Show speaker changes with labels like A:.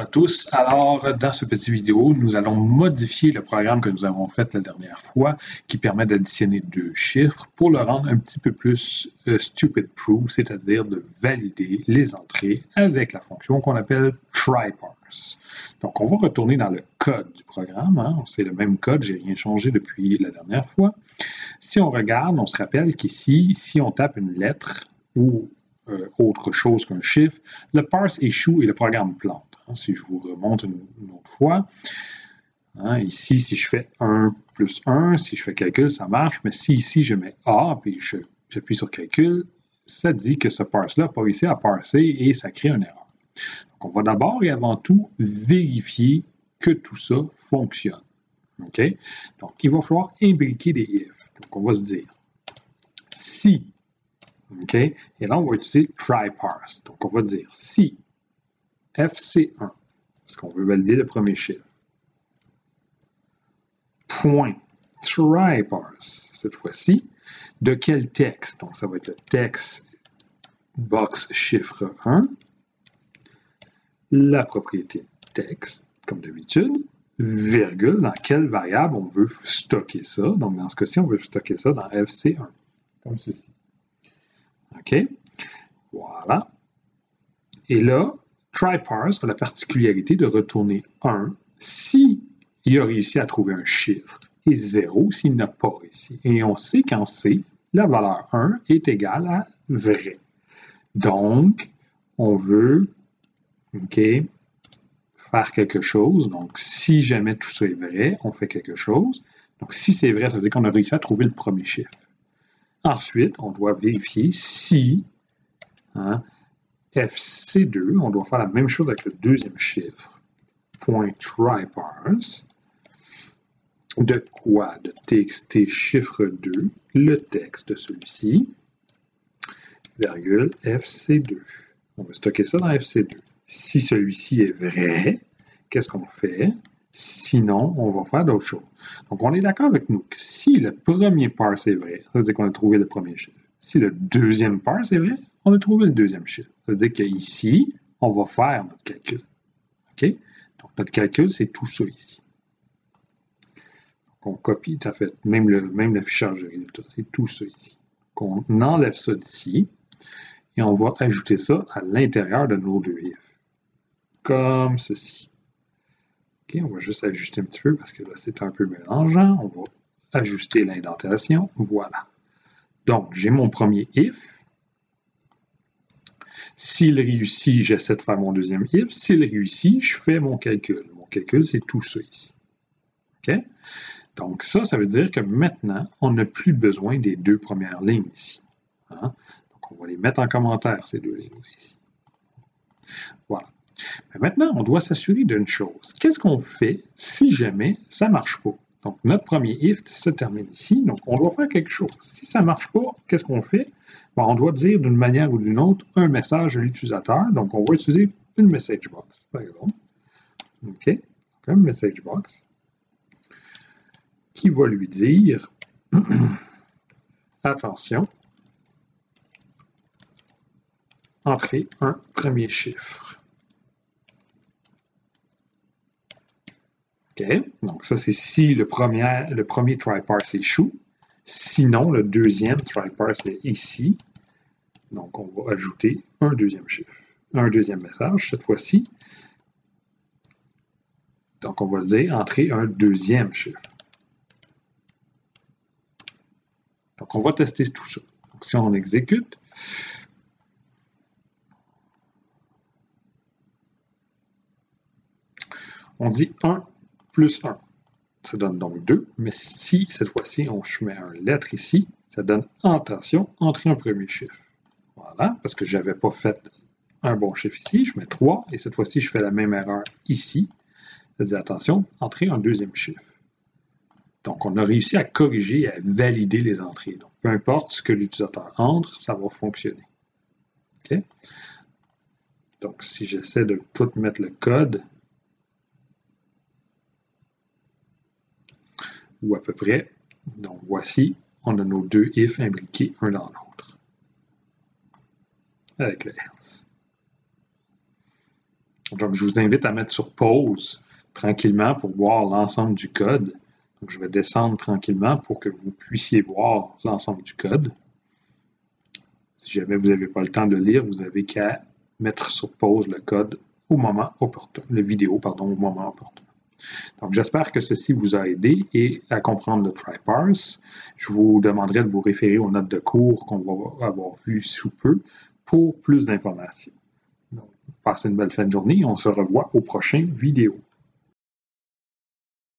A: à tous. Alors, dans ce petit vidéo, nous allons modifier le programme que nous avons fait la dernière fois qui permet d'additionner deux chiffres pour le rendre un petit peu plus stupid proof, c'est-à-dire de valider les entrées avec la fonction qu'on appelle try-parse. Donc, on va retourner dans le code du programme. Hein. C'est le même code, j'ai rien changé depuis la dernière fois. Si on regarde, on se rappelle qu'ici, si on tape une lettre ou autre chose qu'un chiffre, le parse échoue et le programme plante. Hein, si je vous remonte une autre fois, hein, ici, si je fais 1 plus 1, si je fais calcul, ça marche, mais si ici je mets A, puis j'appuie sur calcul, ça dit que ce parse-là n'a pas réussi à parser et ça crée une erreur. Donc, on va d'abord et avant tout vérifier que tout ça fonctionne. Okay? Donc, il va falloir imbriquer des if. Donc, on va se dire si. OK? Et là, on va utiliser try-parse. Donc, on va dire si FC1, parce qu'on veut valider le premier chiffre, point try-parse, cette fois-ci, de quel texte? Donc, ça va être le texte box chiffre 1, la propriété texte, comme d'habitude, virgule, dans quelle variable on veut stocker ça. Donc, dans ce cas-ci, on veut stocker ça dans FC1, comme ceci. OK? Voilà. Et là, try-parse a la particularité de retourner 1 si il a réussi à trouver un chiffre et 0 s'il n'a pas réussi. Et on sait qu'en C, la valeur 1 est égale à vrai. Donc, on veut faire quelque chose. Donc, si jamais tout ça est vrai, on fait quelque chose. Donc, si c'est vrai, ça veut dire qu'on a réussi à trouver le premier chiffre. Ensuite, on doit vérifier si FC2, on doit faire la même chose avec le deuxième chiffre, point try-parse, de quoi? De txt chiffre 2, le texte de celui-ci, virgule FC2. On va stocker ça dans FC2. Si celui-ci est vrai, qu'est-ce qu'on fait? Sinon, on va faire d'autres choses. Donc, on est d'accord avec nous que si le premier parse est vrai, ça veut dire qu'on a trouvé le premier chiffre. Si le deuxième parse est vrai, on a trouvé le deuxième chiffre. Ça veut dire qu'ici, on va faire notre calcul. OK? Donc, notre calcul, c'est tout ça ici. Donc, on copie, tout à fait, même l'affichage de résultat, c'est tout ça ici. Donc, on enlève ça d'ici et on va ajouter ça à l'intérieur de nos deux if. Comme ceci. Okay, on va juste ajuster un petit peu parce que là, c'est un peu mélangeant. On va ajuster l'indentation. Voilà. Donc, j'ai mon premier if. S'il réussit, j'essaie de faire mon deuxième if. S'il réussit, je fais mon calcul. Mon calcul, c'est tout ça ici. OK? Donc, ça veut dire que maintenant, on n'a plus besoin des deux premières lignes ici. Hein? Donc, on va les mettre en commentaire, ces deux lignes ici. Voilà. Mais maintenant, on doit s'assurer d'une chose. Qu'est-ce qu'on fait si jamais ça ne marche pas? Donc, notre premier if se termine ici. Donc, on doit faire quelque chose. Si ça ne marche pas, qu'est-ce qu'on fait? Bon, on doit dire d'une manière ou d'une autre un message à l'utilisateur. Donc, on va utiliser une message box, par exemple. OK? Donc, un message box qui va lui dire attention, entrez un premier chiffre. OK? Donc, ça, c'est si le premier try-parse échoue. Sinon, le deuxième try-parse est ici. Donc, on va ajouter un deuxième chiffre, un deuxième message cette fois-ci. Donc, on va dire entrer un deuxième chiffre. Donc, on va tester tout ça. Donc, si on exécute, on dit 1 plus 1. Ça donne donc 2, mais si cette fois-ci, je mets une lettre ici, ça donne attention, entrer un premier chiffre. Voilà, parce que je n'avais pas fait un bon chiffre ici, je mets 3, et cette fois-ci, je fais la même erreur ici. Ça dit attention, entrer un deuxième chiffre. Donc, on a réussi à corriger et à valider les entrées. Donc, peu importe ce que l'utilisateur entre, ça va fonctionner. OK? Donc, si j'essaie de tout mettre le code, ou à peu près, donc voici, on a nos deux if imbriqués un dans l'autre. Avec le else. Donc, je vous invite à mettre sur pause tranquillement pour voir l'ensemble du code. Donc, je vais descendre tranquillement pour que vous puissiez voir l'ensemble du code. Si jamais vous n'avez pas le temps de lire, vous n'avez qu'à mettre sur pause le code au moment opportun, le vidéo, pardon, au moment opportun. Donc, j'espère que ceci vous a aidé et à comprendre le try-parse. Je vous demanderai de vous référer aux notes de cours qu'on va avoir vues sous peu pour plus d'informations. Passez une belle fin de journée et on se revoit au prochain vidéo.